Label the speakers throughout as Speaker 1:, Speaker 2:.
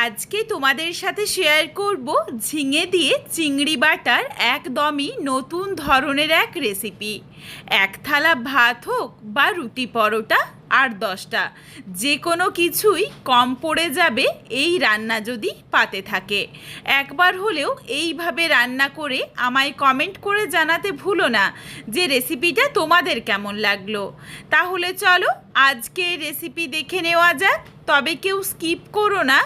Speaker 1: আজকে তোমাদের সাথে শেয়ার করব ঝিঙে দিয়ে চিংড়ি বাটার একদমই নতুন ধরনের এক রেসিপি। এক থালা ভাত হোক বা রুটি পরোটা আর 10টা, যে কোনো কিছুই কম পড়ে যাবে এই রান্না যদি পাতে থাকে। একবার হলেও এইভাবে রান্না করে আমায় কমেন্ট করে জানাতে ভুলো না যে রেসিপিটা তোমাদের কেমন লাগলো। তাহলে চলো আজকে রেসিপি দেখে নেওয়া যাক। তবে কেউ স্কিপ করো না।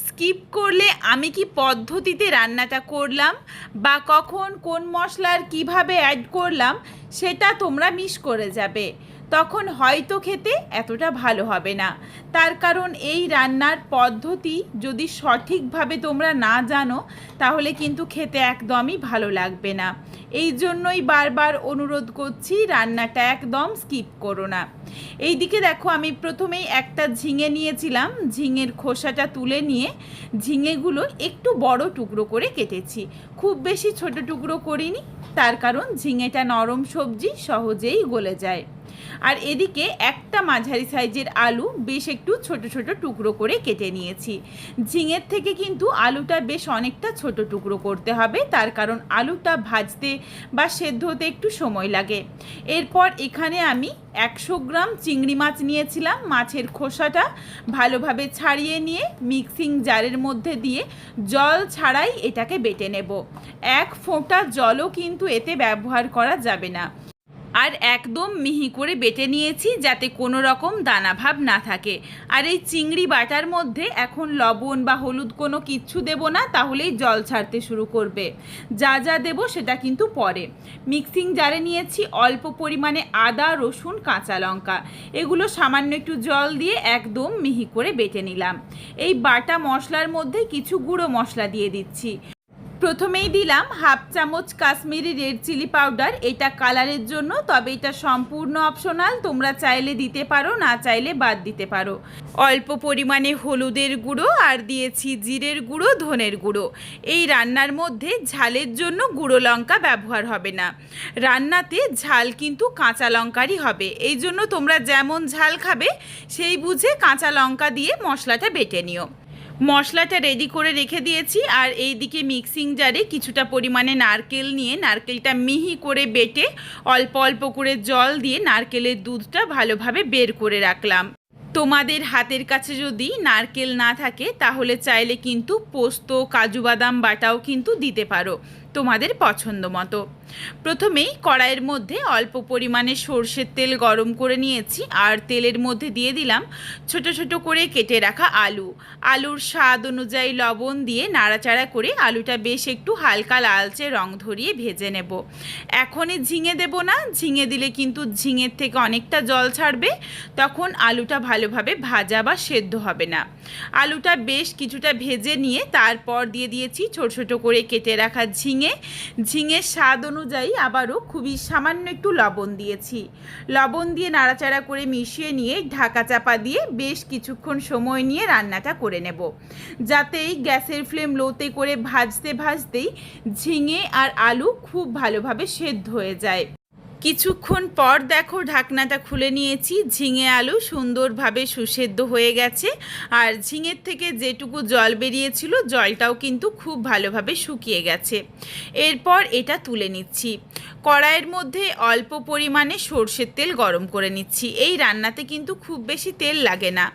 Speaker 1: স্কিপ করলে আমি কি পদ্ধতিতে রান্নাটা করলাম বা কখন কোন মশলার কিভাবে অ্যাড করলাম সেটা তোমরা মিস করে যাবে, তখন হয়তো খেতে এতটা ভালো হবে না। তার কারণ এই রান্নার পদ্ধতি যদি সঠিকভাবে তোমরা না জানো তাহলে কিন্তু খেতে একদমই ভালো লাগবে না। এই জন্যই বারবার অনুরোধ করছি রান্নাটা একদম স্কিপ করো না। এইদিকে দেখো, আমি প্রথমেই একটা ঝিঙে নিয়েছিলাম। ঝিঙের খোসাটা তুলে নিয়ে ঝিঙেগুলো একটু বড় টুকরো করে কেটেছি, খুব বেশি ছোট টুকরো করিনি, তার কারণ ঝিঙেটা নরম সবজি, সহজেই গলে যায়। আর এদিকে একটা মাঝারি সাইজের আলু বেশ একটু ছোট ছোট টুকরো করে কেটে নিয়েছি। ঝিঙের থেকে কিন্তু আলুটা বেশ অনেকটা ছোট টুকরো করতে হবে, তার কারণ আলুটা ভাজতে বা সেদ্ধ হতে একটু সময় লাগে। এরপর এখানে আমি 100 গ্রাম চিংড়ি মাছ নিয়েছিলাম। মাছের খোসাটা ভালোভাবে ছাড়িয়ে নিয়ে মিক্সিং জারের মধ্যে দিয়ে জল ছাড়াই এটাকে বেটে নেব। এক ফোঁটা জলও কিন্তু এতে ব্যবহার করা যাবে না। আর একদম মিহি করে বেটে নিয়েছি যাতে কোনো রকম দানা ভাব না থাকে। আর এই চিংড়ি বাটার মধ্যে এখন লবণ বা হলুদ কোনো কিচ্ছু দেব না, তাহলেই জল ছাড়তে শুরু করবে। যা যা দেব সেটা কিন্তু পরে। মিক্সিং জারে নিয়েছি অল্প পরিমাণে আদা, রসুন, কাঁচা লঙ্কা, এগুলো সামান্য একটু জল দিয়ে একদম মিহি করে বেটে নিলাম। এই বাটা মশলার মধ্যে কিছু গুঁড়ো মশলা দিয়ে দিচ্ছি। প্রথমেই দিলাম হাফ চামচ কাশ্মীরি রেড চিলি পাউডার, এটা কালারের জন্য, তবে এটা সম্পূর্ণ অপশনাল, তোমরা চাইলে দিতে পারো, না চাইলে বাদ দিতে পারো। অল্প পরিমাণে হলুদের গুঁড়ো আর দিয়েছি জিরের গুঁড়ো, ধনের গুঁড়ো। এই রান্নার মধ্যে ঝালের জন্য গুঁড়ো লঙ্কা ব্যবহার হবে না। রান্নাতে ঝাল কিন্তু কাঁচা লঙ্কারই হবে, এই জন্য তোমরা যেমন ঝাল খাবে সেই বুঝে কাঁচা লঙ্কা দিয়ে মশলাটা বেটে নিও। মশলাটা রেডি করে রেখে দিয়েছি। আর এই দিকে মিক্সিং জারে কিছুটা পরিমাণে নারকেল নিয়ে নারকেলটা মিহি করে বেটে অল্প অল্প করে জল দিয়ে নারকেলের দুধটা ভালোভাবে বের করে রাখলাম। তোমাদের হাতের কাছে যদি নারকেল না থাকে তাহলে চাইলে কিন্তু পোস্ত, কাজু বাদাম বাটাও কিন্তু দিতে পারো তোমাদের পছন্দ মতো। প্রথমেই কড়াইয়ের মধ্যে অল্প পরিমাণে সর্ষের তেল গরম করে নিয়েছি। আর তেলের মধ্যে দিয়ে দিলাম ছোট ছোট করে কেটে রাখা আলু। আলুর স্বাদ অনুযায়ী লবণ দিয়ে নাড়াচাড়া করে আলুটা বেশ একটু হালকা লালচে রং ধরিয়ে ভেজে নেব। এখনই ঝিঙে দেব না, ঝিঙে দিলে কিন্তু ঝিঙের থেকে অনেকটা জল ছাড়বে, তখন আলুটা ভালোভাবে ভাজা বা সেদ্ধ হবে না। আলুটা বেশ কিছুটা ভেজে নিয়ে তারপর দিয়ে দিয়েছি ছোট ছোট করে কেটে রাখা ঝিঙে। ঝিঙের স্বাদ অনুযায়ী আবারও খুবই সামান্য একটু লবণ দিয়েছি। লবণ দিয়ে নাড়াচাড়া করে মিশিয়ে নিয়ে ঢাকা চাপা দিয়ে বেশ কিছুক্ষণ সময় নিয়ে রান্নাটা করে নেব, যাতে এই গ্যাসের ফ্লেম লোতে করে ভাজতে ভাজতেই ঝিঙে আর আলু খুব ভালোভাবে সেদ্ধ হয়ে যায়। কিছুক্ষণ পর দেখো ঢাকনাটা খুলে নিয়েছি, ঝিঙে আলু সুন্দরভাবে সুসেদ্ধ হয়ে গেছে। আর ঝিঙের থেকে যেটুকু জল বেরিয়েছিল জলটাও কিন্তু খুব ভালোভাবে শুকিয়ে গেছে। এরপর এটা তুলে নিচ্ছি। কড়াইয়ের মধ্যে অল্প পরিমাণে সর্ষের তেল গরম করে নিচ্ছি। এই রান্নাতে কিন্তু খুব বেশি তেল লাগে না,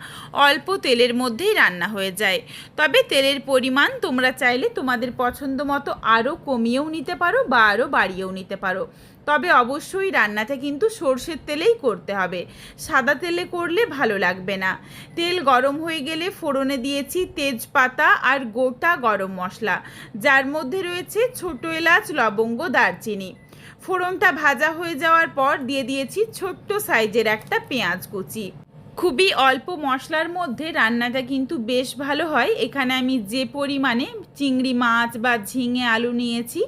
Speaker 1: অল্প তেলের মধ্যেই রান্না হয়ে যায়। তবে তেলের পরিমাণ তোমরা চাইলে তোমাদের পছন্দ মতো আরও কমিয়েও নিতে পারো বা আরও বাড়িয়েও নিতে পারো। তবে অবশ্যই রান্নাটা কিন্তু সর্ষের তেলেই করতে হবে, সাদা তেলে করলে ভালো লাগবে না। তেল গরম হয়ে গেলে ফোড়নে দিয়েছি তেজপাতা আর গোটা গরম মশলা, যার মধ্যে রয়েছে ছোট এলাচ, লবঙ্গ, দারচিনি। ফোড়নটা ভাজা হয়ে যাওয়ার পর দিয়ে দিয়েছি ছোট্ট সাইজের একটা পেঁয়াজ কুচি। খুবই অল্প মশলার মধ্যে রান্নাটা কিন্তু বেশ ভালো হয়। এখানে আমি যে পরিমাণে চিংড়ি মাছ বা ঝিঙে আলু নিয়েছি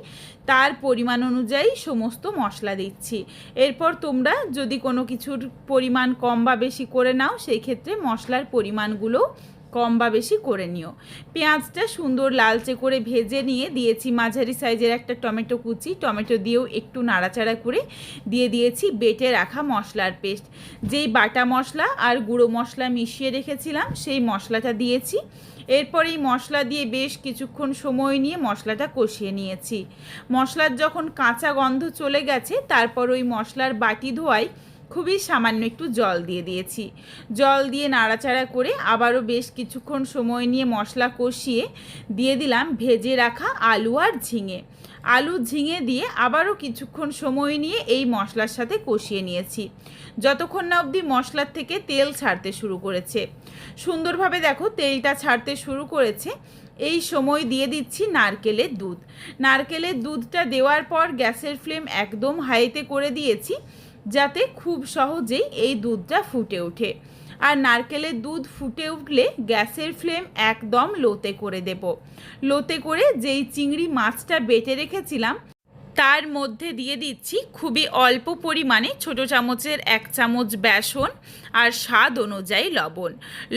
Speaker 1: তার পরিমাণ অনুযায়ী সমস্ত মশলা দিচ্ছি। এরপর তোমরা যদি কোনো কিছুর পরিমাণ কম বা বেশি করে নাও সেই ক্ষেত্রে মশলার পরিমাণগুলো কম বা বেশি করে নিও। পেঁয়াজটা সুন্দর লালচে করে ভেজে নিয়ে দিয়েছি মাঝারি সাইজের একটা টমেটো কুচি, টমেটো দিয়েও একটু নাড়াচাড়া করে দিয়ে দিয়েছি বেটে রাখা মশলার পেস্ট। যেই বাটা মশলা আর গুঁড়ো মশলা মিশিয়ে রেখেছিলাম সেই মশলাটা দিয়েছি। এরপর এই মশলা দিয়ে বেশ কিছুক্ষণ সময় নিয়ে মশলাটা কষিয়ে নিয়েছি। মশলার যখন কাঁচা গন্ধ চলে গেছে তারপর ওই মশলার বাটি ধোয়ায় খুবই সামান্য একটু জল দিয়ে দিয়েছি। জল দিয়ে নাড়াচাড়া করে আবারও বেশ কিছুক্ষণ সময় নিয়ে মশলা কষিয়ে দিয়ে দিলাম ভেজে রাখা আলু আর ঝিঙে। আলু ঝিঙে দিয়ে আবারও কিছুক্ষণ সময় নিয়ে এই মশলার সাথে কষিয়ে নিয়েছি, যতক্ষণ না অবধি মশলার থেকে তেল ছাড়তে শুরু করেছে। সুন্দরভাবে দেখো তেলটা ছাড়তে শুরু করেছে। এই সময় দিয়ে দিচ্ছি নারকেলের দুধ। নারকেলের দুধটা দেওয়ার পর গ্যাসের ফ্লেম একদম হাইতে করে দিয়েছি, যাতে খুব সহজেই এই দুধটা ফুটে ওঠে। আর নারকেলের দুধ ফুটে উঠলে গ্যাসের ফ্লেম একদম লোতে করে দেব। লোতে করে যেই চিংড়ি মাছটা বেটে রেখেছিলাম তার মধ্যে দিয়ে দিচ্ছি খুবই অল্প পরিমাণে ছোটো চামচের 1 চামচ বেসন আর স্বাদ অনুযায়ী লবণ।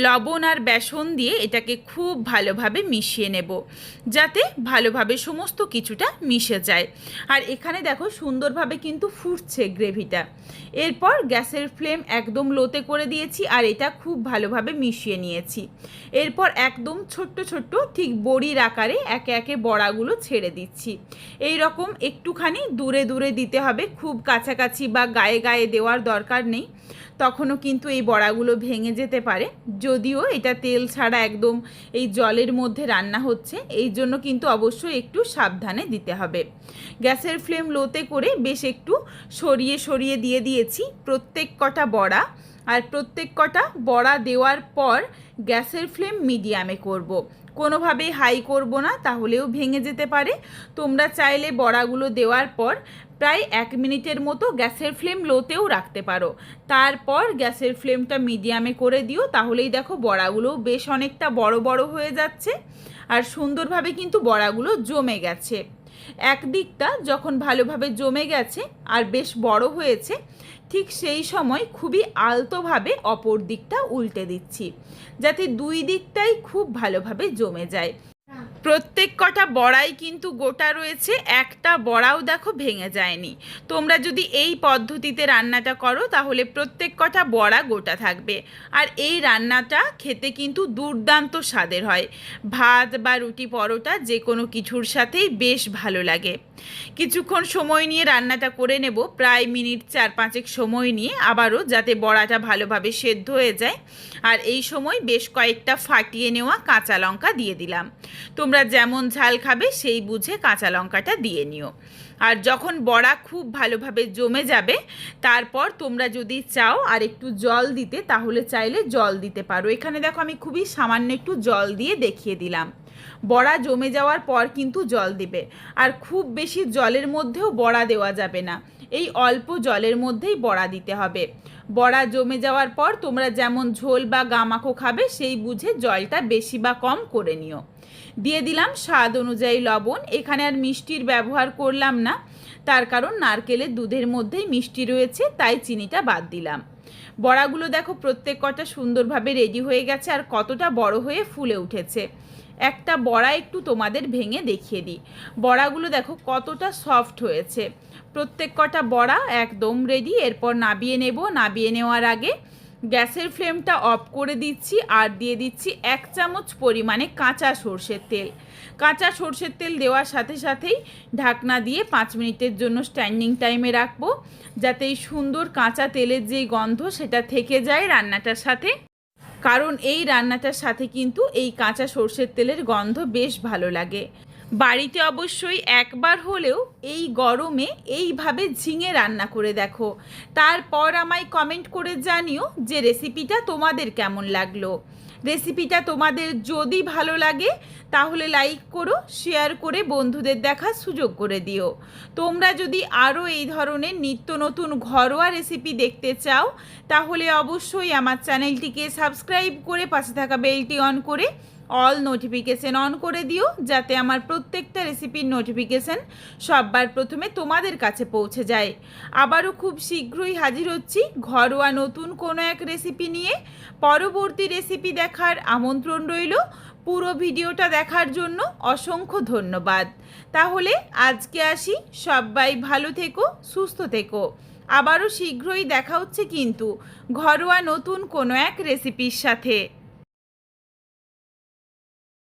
Speaker 1: লবণ আর বেসন দিয়ে এটাকে খুব ভালোভাবে মিশিয়ে নেব, যাতে ভালোভাবে সমস্ত কিছুটা মিশে যায়। আর এখানে দেখো সুন্দরভাবে কিন্তু ফুটছে গ্রেভিটা। এরপর গ্যাসের ফ্লেম একদম লোতে করে দিয়েছি আর এটা খুব ভালোভাবে মিশিয়ে নিয়েছি। এরপর একদম ছোট্ট ছোট্ট ঠিক বড়ির আকারে একে একে বড়াগুলো ছেড়ে দিচ্ছি। এই রকম একটুখানি দূরে দূরে দিতে হবে, খুব কাছাকাছি বা গায়ে গায়ে দেওয়ার দরকার নেই, তখনও কিন্তু এই বড়াগুলো ভেঙে যেতে পারে। যদিও এটা তেল ছাড়া একদম এই জলের মধ্যে রান্না হচ্ছে, এই জন্য কিন্তু অবশ্যই একটু সাবধানে দিতে হবে। গ্যাসের ফ্লেম লোতে করে বেশ একটু সরিয়ে সরিয়ে দিয়ে দিয়েছি প্রত্যেক কটা বড়া। আর প্রত্যেক কটা বড়া দেওয়ার পর গ্যাসের ফ্লেম মিডিয়ামে করব। কোনোভাবেই হাই করব না, তাহলেও ভেঙে যেতে পারে। তোমরা চাইলে বড়াগুলো দেওয়ার পর প্রায় 1 মিনিটের মতো গ্যাসের ফ্লেম লোতেও রাখতে পারো, তারপর গ্যাসের ফ্লেমটা মিডিয়ামে করে দিও। তাহলেই দেখো বড়াগুলোও বেশ অনেকটা বড় বড় হয়ে যাচ্ছে আর সুন্দরভাবে কিন্তু বড়াগুলো জমে গেছে। একদিকটা যখন ভালোভাবে জমে গেছে আর বেশ বড় হয়েছে, ঠিক সেই সময় খুবই আলতোভাবে অপর দিকটা উল্টে দিচ্ছি, যাতে দুই দিকটাই খুব ভালোভাবে জমে যায়। প্রত্যেক কটা বড়াই কিন্তু গোটা রয়েছে, একটা বড়াও দেখো ভেঙে যায়নি। তোমরা যদি এই পদ্ধতিতে রান্নাটা করো তাহলে প্রত্যেক কটা বড়া গোটা থাকবে। আর এই রান্নাটা খেতে কিন্তু দুর্দান্ত স্বাদের হয়, ভাত বা রুটি পরোটা যে কোনো কিছুর সাথেই বেশ ভালো লাগে। কিছুক্ষণ সময় নিয়ে রান্নাটা করে নেব, প্রায় মিনিট 4-5 সময় নিয়ে, আবারও যাতে বড়াটা ভালোভাবে সেদ্ধ হয়ে যায়। আর এই সময় বেশ কয়েকটা ফাটিয়ে নেওয়া কাঁচা লঙ্কা দিয়ে দিলাম। তোমরা যেমন ঝাল খাবে সেই বুঝে কাঁচা লঙ্কাটা দিয়ে নিও। আর যখন বড়া খুব ভালোভাবে জমে যাবে তারপর তোমরা যদি চাও আর একটু জল দিতে তাহলে চাইলে জল দিতে পারো। এখানে দেখো আমি খুবই সামান্য একটু জল দিয়ে দেখিয়ে দিলাম। বড়া জমে যাওয়ার পর কিন্তু জল দিবে, আর খুব বেশি জলের মধ্যেও বড়া দেওয়া যাবে না, এই অল্প জলের মধ্যেই বড়া দিতে হবে। বড়া জমে যাওয়ার পর তোমরা যেমন ঝোল বা গামাখো খাবে সেই বুঝে জলটা বেশি বা কম করে নিও। দিয়ে দিলাম স্বাদ অনুযায়ী লবণ। এখানে আর মিষ্টির ব্যবহার করলাম না, তার কারণ নারকেলের দুধের মধ্যেই মিষ্টি রয়েছে, তাই চিনিটা বাদ দিলাম। বড়াগুলো দেখো প্রত্যেক কটা সুন্দরভাবে রেডি হয়ে গেছে আর কতটা বড় হয়ে ফুলে উঠেছে। একটা বড়া একটু তোমাদের ভেঙে দেখিয়ে দিই। বড়াগুলো দেখো কতটা সফট হয়েছে। প্রত্যেক কটা বড়া একদম রেডি। এরপর নাবিয়ে নেব। নাবিয়ে নেওয়ার আগে গ্যাসের ফ্লেমটা অফ করে দিচ্ছি আর দিয়ে দিচ্ছি 1 চামচ পরিমাণে কাঁচা সর্ষের তেল। কাঁচা সর্ষের তেল দেওয়ার সাথে সাথেই ঢাকনা দিয়ে 5 মিনিটের জন্য স্ট্যান্ডিং টাইমে রাখবো, যাতে এই সুন্দর কাঁচা তেলের যেই গন্ধ সেটা থেকে যায় রান্নাটার সাথে। কারণ এই রান্নাটার সাথে কিন্তু এই কাঁচা সর্ষের তেলের গন্ধ বেশ ভালো লাগে। বাড়িতে অবশ্যই একবার হলেও এই গরমে এইভাবে ঝিঙে রান্না করে দেখো, তারপর আমায় কমেন্ট করে জানিও যে রেসিপিটা তোমাদের কেমন লাগলো। রেসিপিটা তোমাদের যদি ভালো লাগে তাহলে লাইক করো, শেয়ার করে বন্ধুদের দেখার সুযোগ করে দিও। তোমরা যদি আরও এই ধরনের নিত্য নতুন ঘরোয়া রেসিপি দেখতে চাও তাহলে অবশ্যই আমার চ্যানেলটিকে সাবস্ক্রাইব করে পাশে থাকা বেলটি অন করে অল নোটিফিকেশন অন করে দিও, যাতে আমার প্রত্যেকটা রেসিপির নোটিফিকেশন সবার প্রথমে তোমাদের কাছে পৌঁছে যায়। আবারও খুব শীঘ্রই হাজির হচ্ছি ঘরোয়া নতুন কোনো এক রেসিপি নিয়ে। পরবর্তী রেসিপি দেখার আমন্ত্রণ রইল। পুরো ভিডিওটা দেখার জন্য অসংখ্য ধন্যবাদ। তাহলে আজকে আসি, সবাই ভালো থেকো, সুস্থ থেকো। আবারও শীঘ্রই দেখা হচ্ছে কিন্তু ঘরোয়া নতুন কোনো এক রেসিপির সাথে।